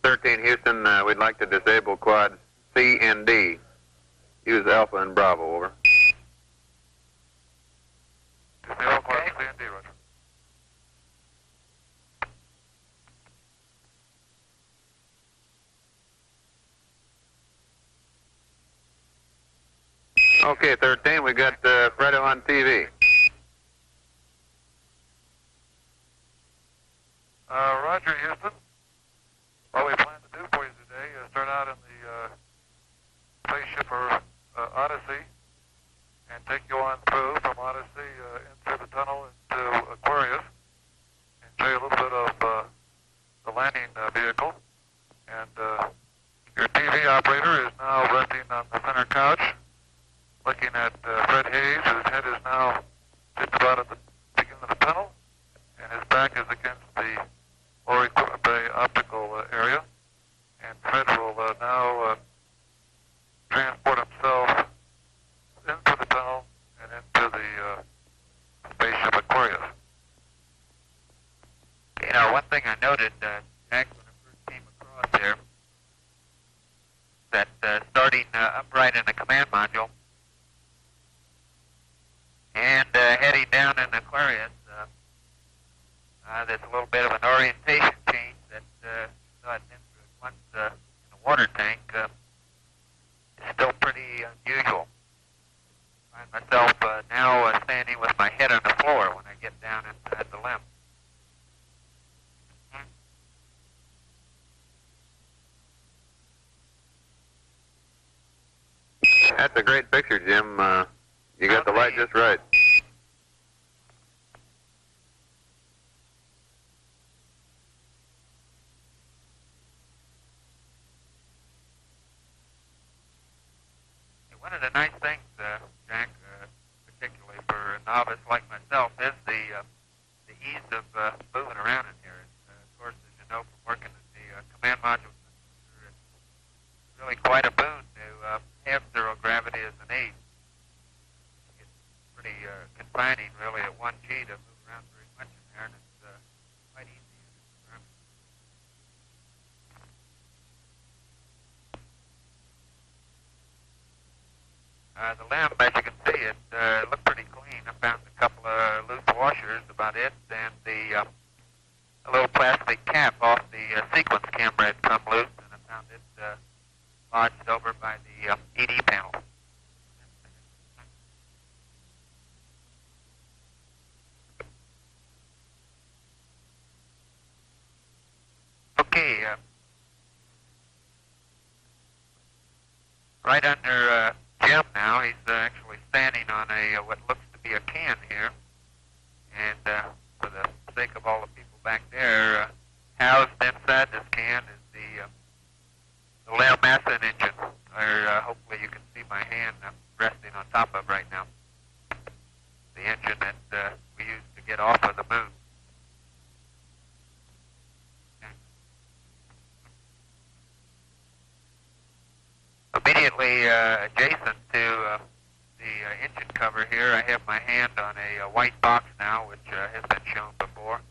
13 Houston, we'd like to disable quads C and D. Use Alpha and Bravo, over. Disable quads C and D, roger. Okay, 13, we got Fredo on TV. Roger, Houston. What we plan to do for you today is start out in the spaceship or Odyssey and take you on through from Odyssey into the tunnel into Aquarius and show you a little bit of the landing vehicle. And your TV operator is now resting on the center couch, looking at Fred Hayes, whose head is now just about at the beginning of the tunnel, and his back is against the lower the optical area. And Fred will now transport himself into the tunnel and into the spaceship Aquarius. You know, one thing I noted, Jack, when I first came across there, that starting upright in the command module and heading down in Aquarius, there's a little bit of an orientation change that I'd been through once in the water tank. It's still pretty unusual. I find myself now standing with my head on the floor when I get down at the limb. That's a great picture, Jim. You got the light just right. One of the nice things, Jack, particularly for a novice like myself, is the ease of moving around in here. Of course, as you know from working in the command module, it's really quite a boon to have zero gravity as an aid. It's pretty confining, really, at 1G to move around very much in there, and it's quite easy. The limb, as you can see, it looked pretty clean. I found a couple of loose washers, about it, and the a little plastic cap off the sequence camera had come loose, and I found it lodged over by the ED panel. Okay, right under Jim now. He's actually standing on a what looks to be a can here, and for the sake of all the people back there, housed inside this can is the Leo Masson engine, or hopefully you can see my hand resting on top of right now. The engine that we used to get off of the moon. Immediately adjacent to the engine cover here, I have my hand on a white box now, which has been shown before.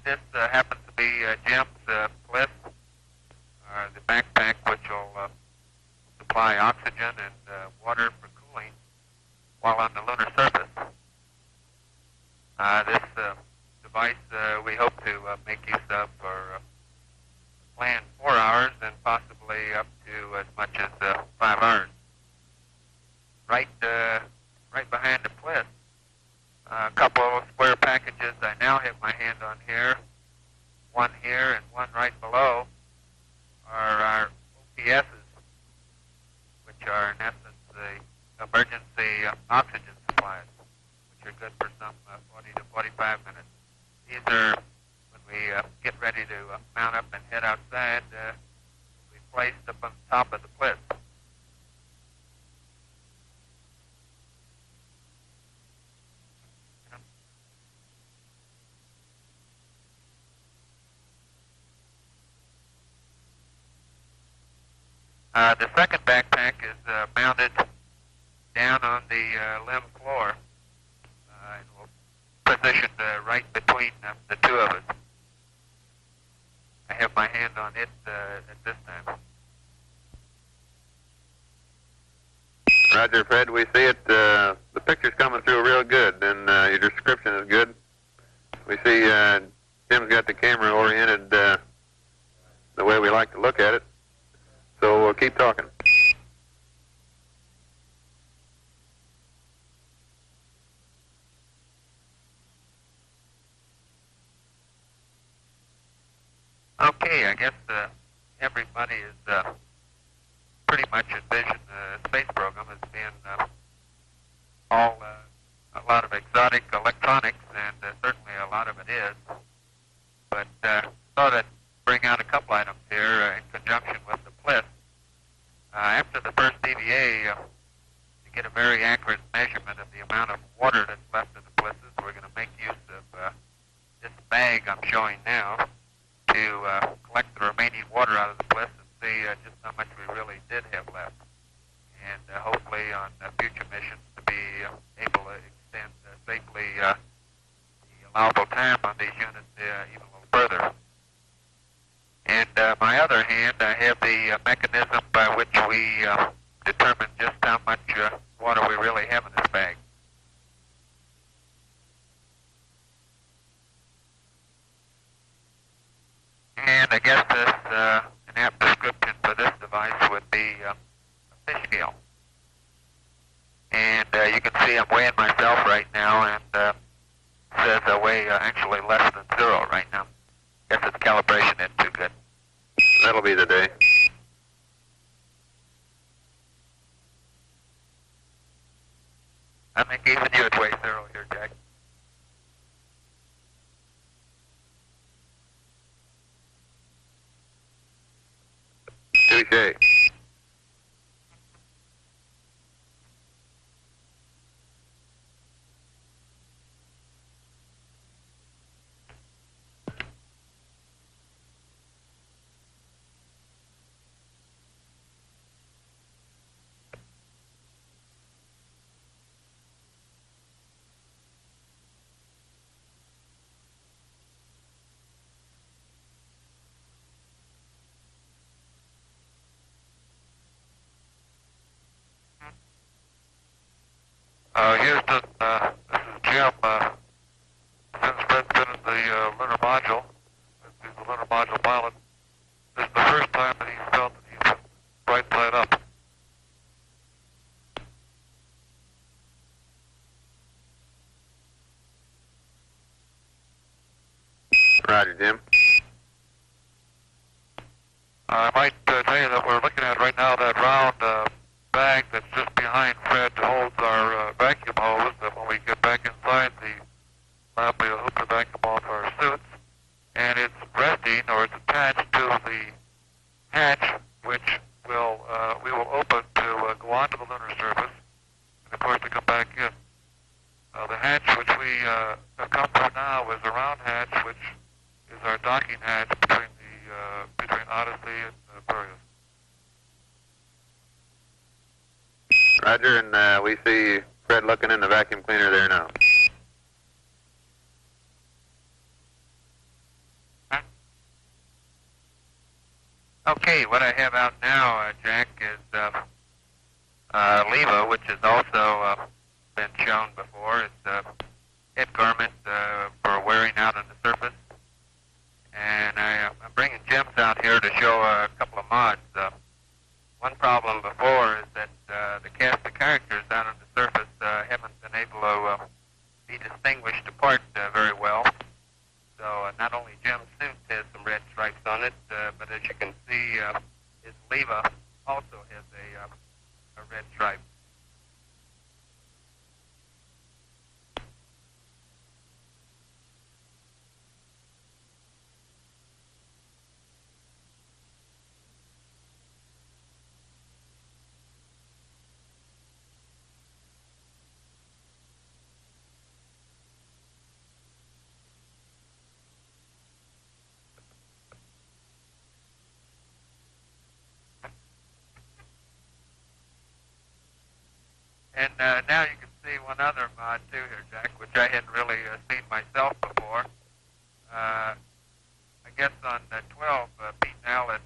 This happens to be Jim's Pliss, the backpack, which will supply oxygen and water for cooling while on the lunar surface. This device we hope to make use of for planned 4 hours and possibly up to as much as 5 hours. Right behind the Pliss, a couple of square packages I now have my hand on here. One here and one right below are our OPSs, which are in essence the emergency oxygen supplies, which are good for some 40 to 45 minutes. These are when we get ready to mount up and head outside, we placed up on top of the Pliss. The second backpack is mounted down on the limb floor and will positioned right between the two of us. I have my hand on it at this time. Roger, Fred. We see it. The picture's coming through real good, and your description is good. We see Jim's got the camera oriented the way we like to look at it. So we'll keep talking. Okay, I guess everybody is pretty much envisioned the space program as being all a lot of exotic electronics, and certainly a lot of it is. But thought I'd bring out a couple items here in conjunction with the PLIS. After the first EVA, to get a very accurate measurement of the amount of water that's left in the PLISs, we're going to make use of this bag I'm showing now to collect the remaining water out of the PLIS and see just how much we really did have left. And hopefully on future missions to be able to extend safely the allowable time on these units even a little further. And my other hand, I have the mechanism by which we determine just how much water we really have in this bag. And I guess this, an apt description for this device would be a fish scale. And you can see I'm weighing myself right now, and it says I weigh actually less than 0 right now. Guess its calibration isn't too good. That'll be the day. I think even you would weigh 0 here, Jack. Touche. Houston, this is Jim. Since Fred's been in the lunar module, he's the lunar module pilot, this is the first time that he's felt that he's been right side up. Roger, Jim. I might tell you that we're looking at right now that round bag that's just behind Fred holds our vacuum hose, that when we get back inside the lab, we'll hook the vacuum off our suits, and it's resting, or it's attached to the hatch, which will we will open to go onto the lunar surface, and of course to come back in. The hatch which we have come to now is a round hatch, which is our docking hatch between Odyssey and Aquarius. Roger, and we see Fred looking in the vacuum cleaner there now. Okay, what I have out now, Jack, is LEVA, which has also been shown before. It's a head garment for wearing out on the surface. And I'm bringing Jim's out here to show a couple of mods. One problem before is that the cast of characters out on the surface haven't been able to be distinguished apart very well. So not only Jim's suit has some red stripes on it, but as you can see, his LEVA also has a red stripe. And now you can see one other mod too here, Jack, which I hadn't really seen myself before. I guess on 12, Pete Nell had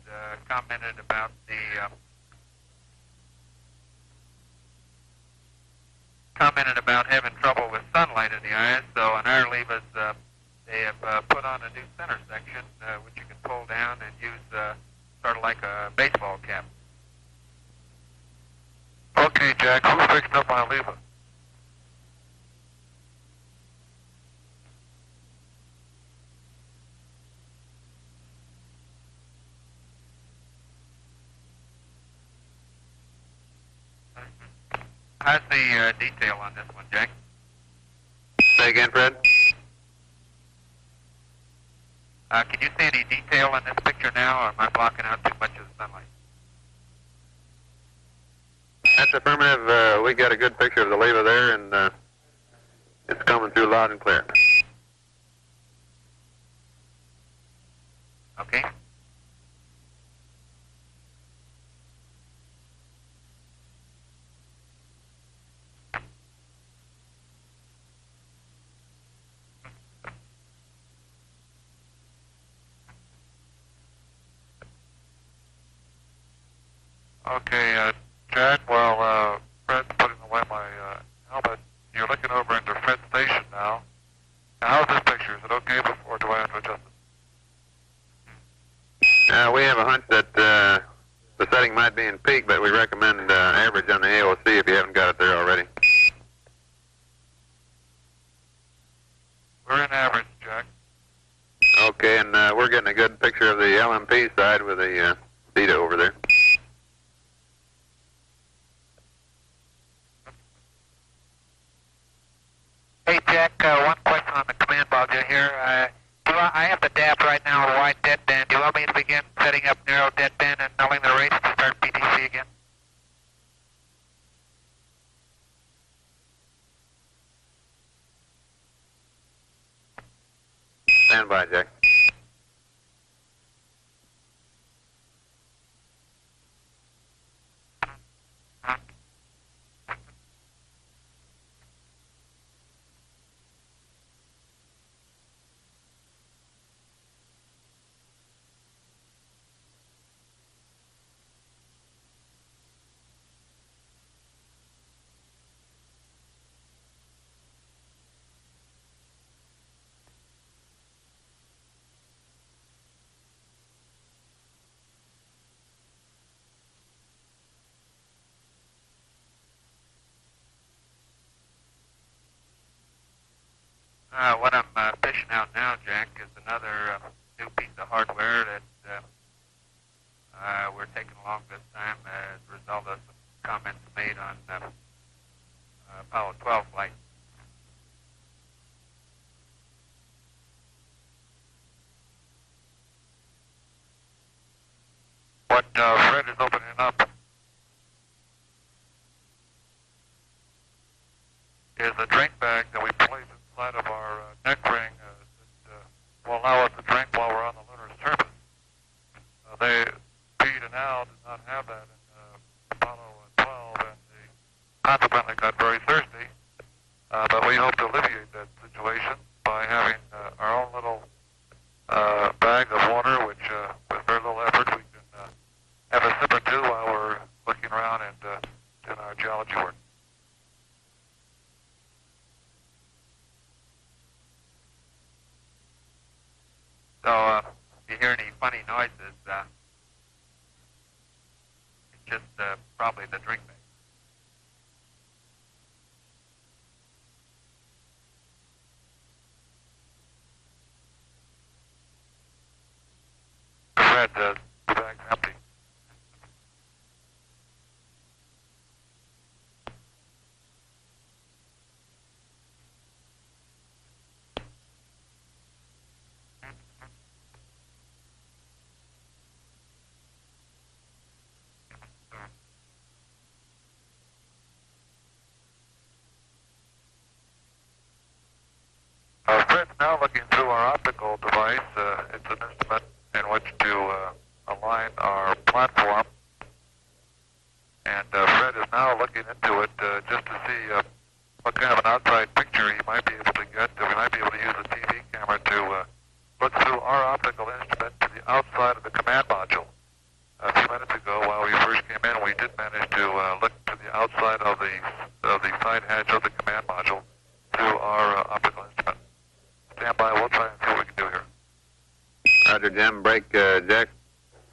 commented about having trouble with sunlight in the eyes. So on our levers, they have put on a new center section, which you can pull down and use sort of like a baseball cap. Okay, Jack, who fixed up my lever? How's the detail on this one, Jack? Say again, Fred? Can you see any detail in this picture now, or am I blocking out too much of the sunlight? That's affirmative. We got a good picture of the lever there, and it's coming through loud and clear. Okay. Okay, Jack, well, Fred's putting away my helmet. You're looking over into Fred's station now. Now, how's this picture? Is it okay before, or do I have to adjust it? We have a hunch that the setting might be in peak, but we recommend average on the AOC if you haven't got it there already. We're in average, Jack. Okay, and we're getting a good picture of the LMP side with the Theta over there. Hey, Jack, one question on the command module here. I have the DAB right now, a wide deadband. Do you want me to begin setting up narrow deadband and nulling the rates to start PTC again? Stand by, Jack. What I'm fishing out now, Jack, is another new piece of hardware that we're taking along this time as a result of some comments made on Apollo 12 flight. What Fred is opening up is a drink bag that we place inside of our neck ring that will allow us to drink while we're on the lunar surface. Pete and Al did not have that in Apollo 12, and they consequently got very thirsty. But we hope to alleviate that situation by having our own little bag of water, which with very little effort we can have a sip or two while we're looking around and doing our geology work. So if you hear any funny noises, it's just probably the drink bag. Fred, the bag's empty. Fred's now looking through our optical device. It's an instrument in which to align our platform. And Fred is now looking into it just to see what kind of an outside picture he might be able to get. We might be able to use a TV camera to look through our optical instrument outside of the command module. A few minutes ago, while we first came in, we did manage to look to the outside of the side hatch of the command module through our optical instrument. Stand by. We'll try and see what we can do here. Roger, Jim. Break, Jack.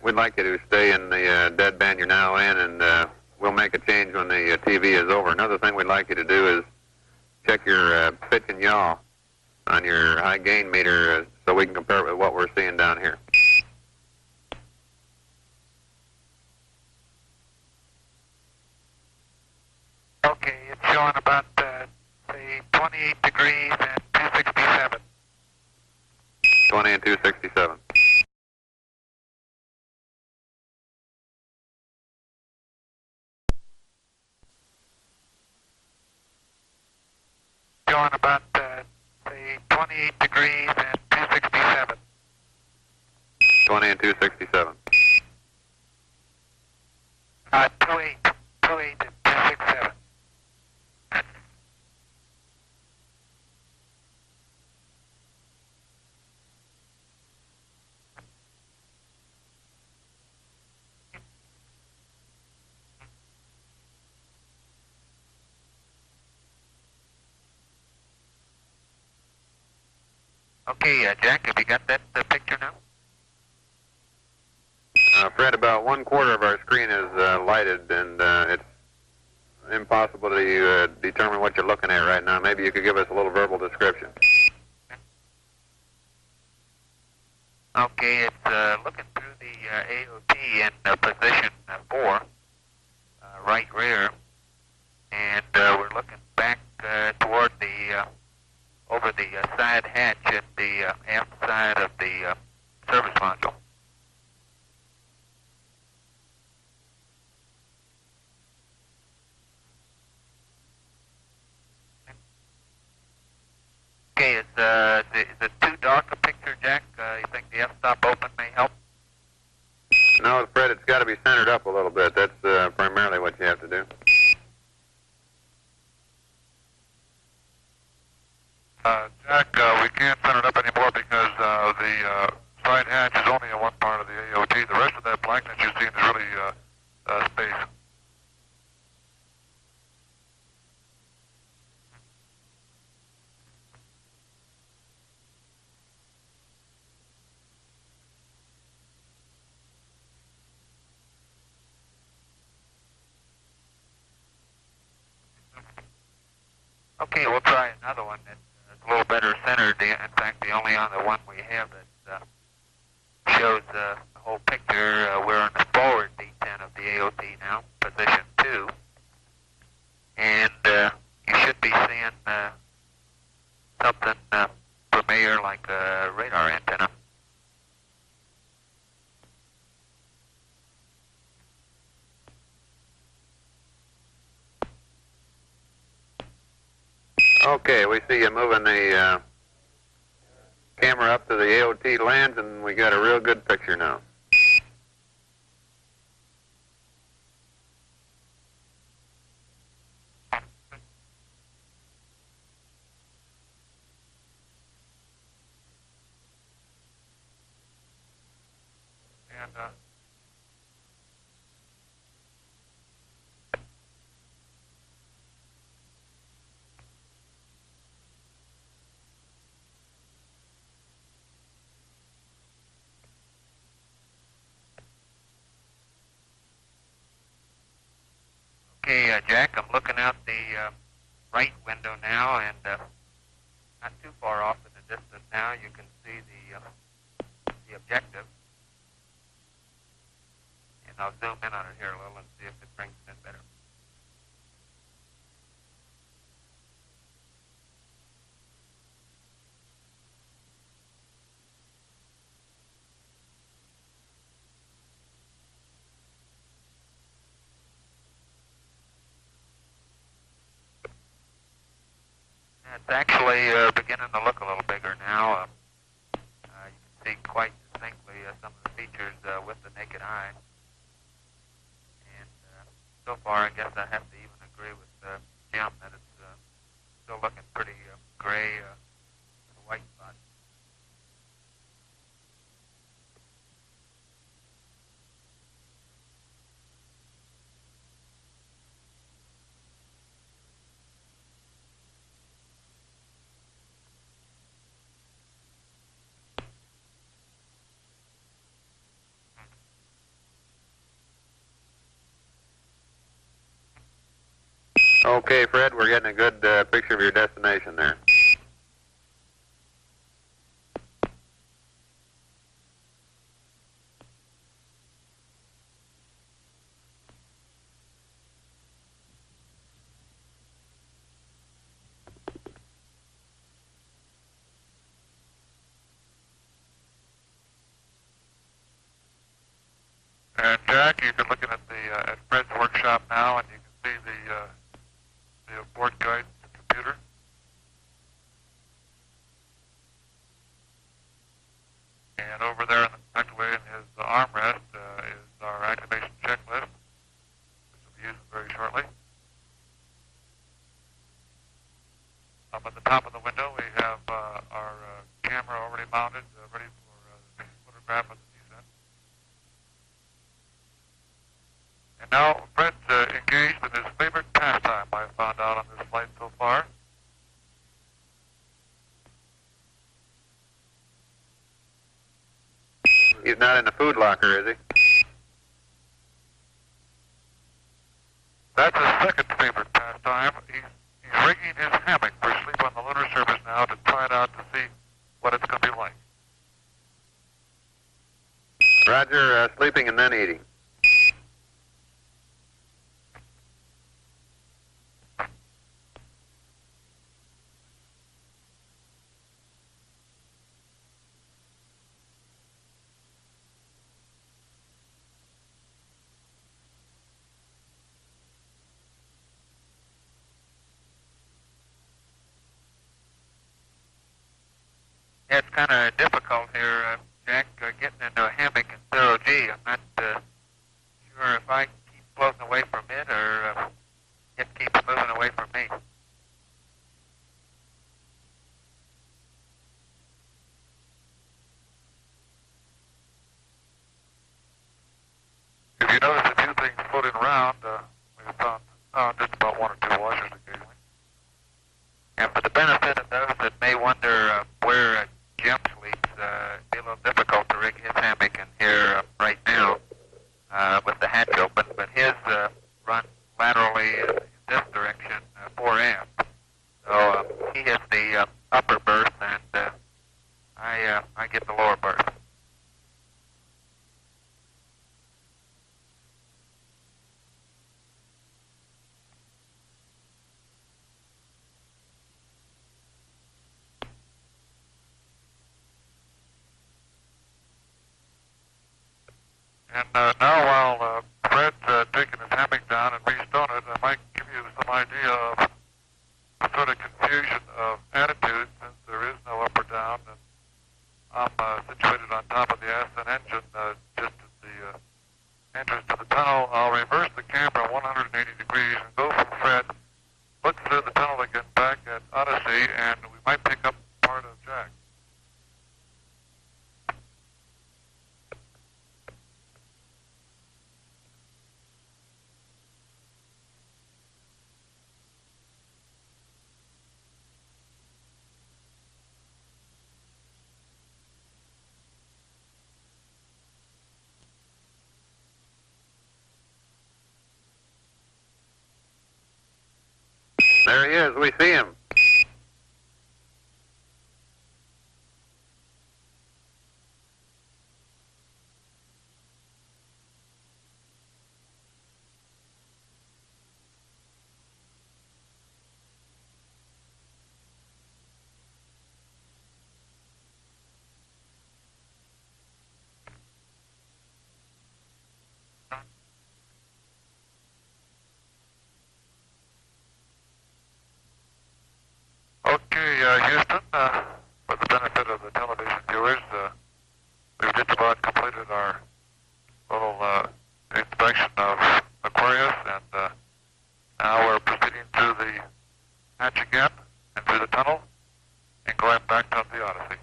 We'd like you to stay in the dead band you're now in, and we'll make a change when the TV is over. Another thing we'd like you to do is check your pitch and yaw on your high gain meter so we can compare it with what we're seeing down here. Okay, it's showing about, say, 28 degrees and 267. 20 and 267. Showing about, say, 28 degrees and 267. 20 and 267. 28 and 267. Okay, Jack, have you got that picture now? Fred, about 1/4 of our screen is lighted, and it's impossible to determine what you're looking at right now. Maybe you could give us a little verbal description. Okay, it's looking through the AOT in position 4, right rear, and we're looking back toward the over the side hatch at the aft side of the service module. Okay, is it too dark a picture, Jack? You think the f-stop open may help? No, Fred, it's got to be centered up a little bit. That's primarily what you have to do. Jack, we can't center it up anymore because the side hatch is only in one part of the AOT. The rest of that blankness you see is really space. Okay, we'll try another one that's a little better centered. In fact, the only other one we have that shows the whole picture. We're on the forward D10 of the AOT now, position 2. And you should be seeing something familiar like a radar antenna. Okay, we see you moving the camera up to the AOT lens, and we got a real good picture now. And Okay, Jack, I'm looking out the right window now, and not too far off in the distance now, you can see the objective. And I'll zoom in on it here a little and see if it brings it in better. It's actually beginning to look a little bigger now. You can see quite distinctly some of the features with the naked eye. And so far, I guess I have to even agree with Jim that it's still looking pretty gray with a white spot. Okay, Fred, we're getting a good picture of your destination there. And Jack, you can look at at Fred's workshop now, and you can see the board guide computer. And over there in the tucked away in his armrest is our activation checklist, which we'll be using very shortly. Up at the top of the window, we have our camera already mounted, ready for the photograph of the descent. And now Fred's engaged in his favorite pastime, I found out on this flight so far. He's not in the food locker, is he? That's his second favorite pastime. He's rigging his hammock for sleep on the lunar surface now to try it out to see what it's going to be like. Roger, sleeping and then eating. Yeah, it's kind of difficult here, Jack, getting into a hammock in 0G. I'm not sure if I keep floating away from it or it keeps moving away from me. If you notice a few things floating around, we found just about one or two washers occasionally. And for the benefit of those that may wonder where Jim sleeps, it'd be a little difficult to rig his hammock in here right now with the hatch open, but his runs laterally in this direction, 4 amp. So he has the upper berth, and I get the lower berth. And now while Fred's taking his hammock down and restowing it, I might give you some idea of the sort of confusion of attitude since there is no up or down. And I'm situated on top of the ascent engine just at the entrance to the tunnel. I'll reverse the camera 180 degrees and go from Fred, look through the tunnel again back at Odyssey, and we might pick up part of Jack. There he is. We see him. Okay, Houston, for the benefit of the television viewers, we've just about completed our little inspection of Aquarius, and now we're proceeding through the hatch again and through the tunnel and going back up the Odyssey.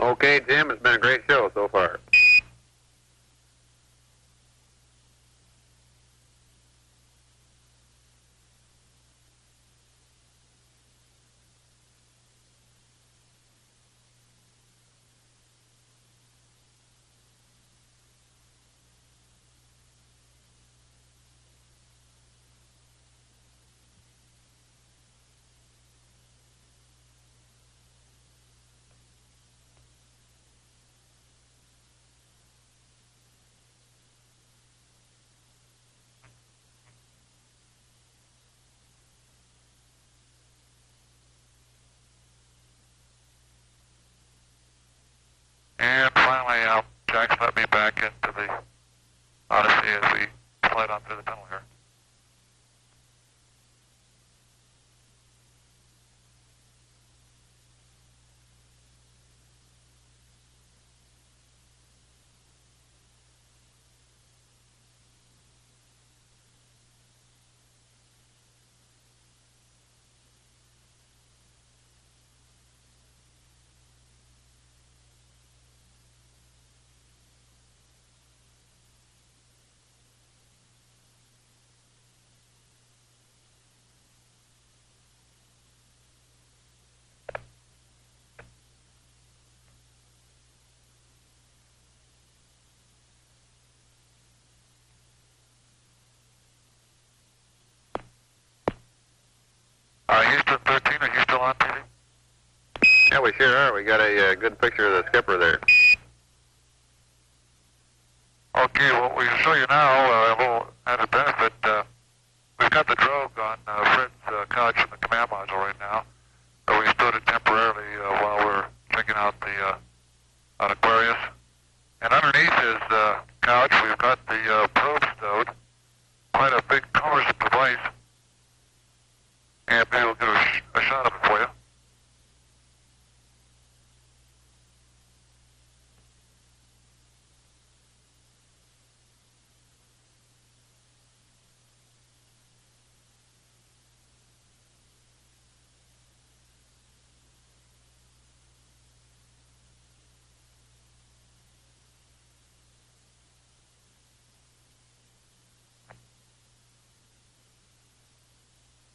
Okay, Jim, it's been a great show so far. me back into the Odyssey as we slide on through the tunnel here. Houston 13, are you still on TV? Yeah, we sure are. We got a good picture of the skipper there. Okay, well, we show you now a little added benefit. We've got the drogue on Fred's couch in the command module right now. We stowed it temporarily while we're checking out the Aquarius. And underneath his couch, we've got the probe stowed. Quite a big cumbersome device. And maybe we'll get a shot of it for you.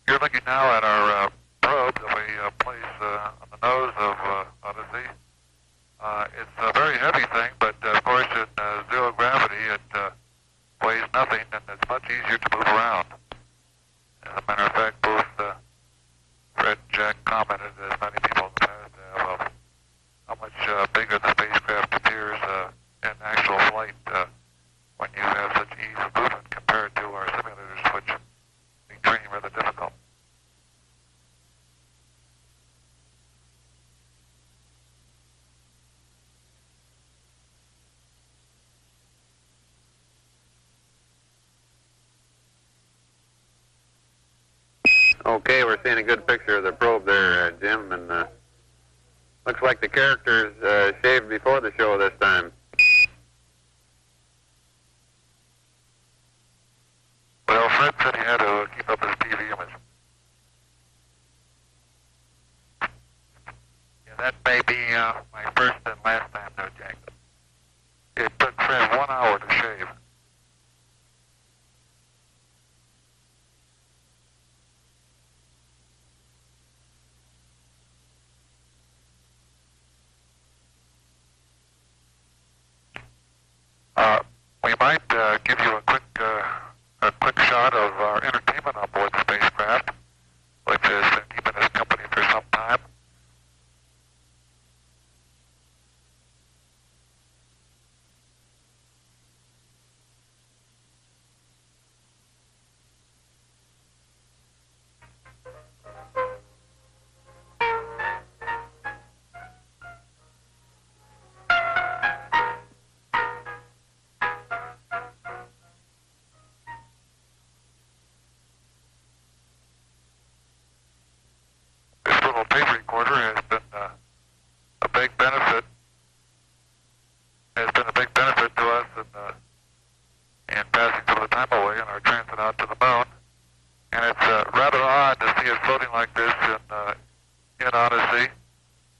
You're looking now at our probe that we place on the nose of Odyssey. It's a very heavy thing, but of course in zero gravity it weighs nothing and it's much easier to move around. As a matter of fact, both Fred and Jack commented, as many people in the past have, of how much bigger the spacecraft appears in actual flight when you have such ease of movement compared to our simulators, which make training rather difficult. Okay, we're seeing a good picture of the probe there, Jim, and looks like the character's shaved before the show this time. Well, Fred said he had to keep up his TV image. Yeah, that may be my first and last time, though, Jack. It took Fred 1 hour to shave. We might give you a quick shot of our entertainment on board the spacecraft, which has been keeping us company for some time. This little tape recorder has been a big benefit. Has been a big benefit to us in passing some of the time away in our transit out to the moon. And it's rather odd to see it floating like this in Odyssey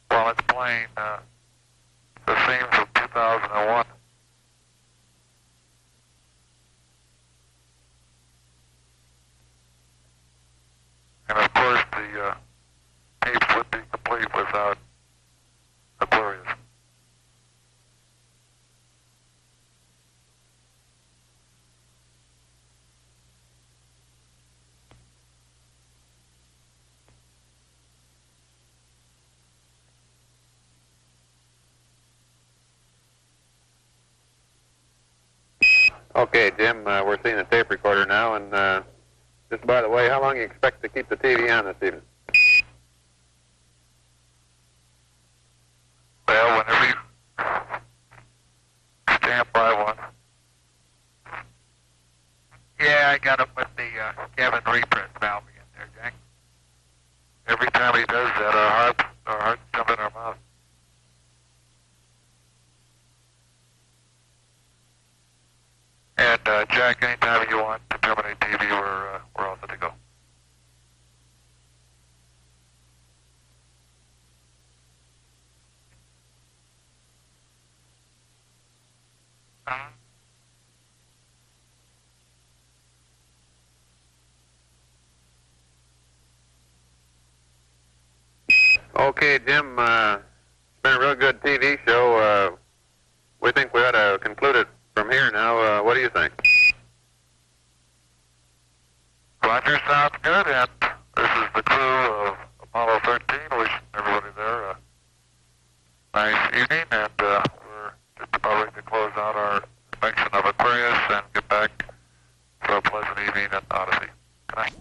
while it's playing the themes of 2001. And of course, the tapes would be complete without Aquarius. Okay, Jim, we're seeing the tape recorder now, and just by the way, how long do you expect to keep the TV on this evening? Well, whenever you stay can't buy one. Yeah, I got him with the Kevin repress valve again there, Jack. Every time he does that, our hearts jump in our mouth. And Jack, anytime you want to terminate TV, we're all set to go. Okay, Jim, it's been a real good TV show. We think we ought to conclude it from here now. What do you think? Roger, sounds good. And this is the crew of Apollo 13. Wishing everybody there a nice evening. And we're just about ready to close out our inspection of Aquarius and get back for a pleasant evening at Odyssey. Good night.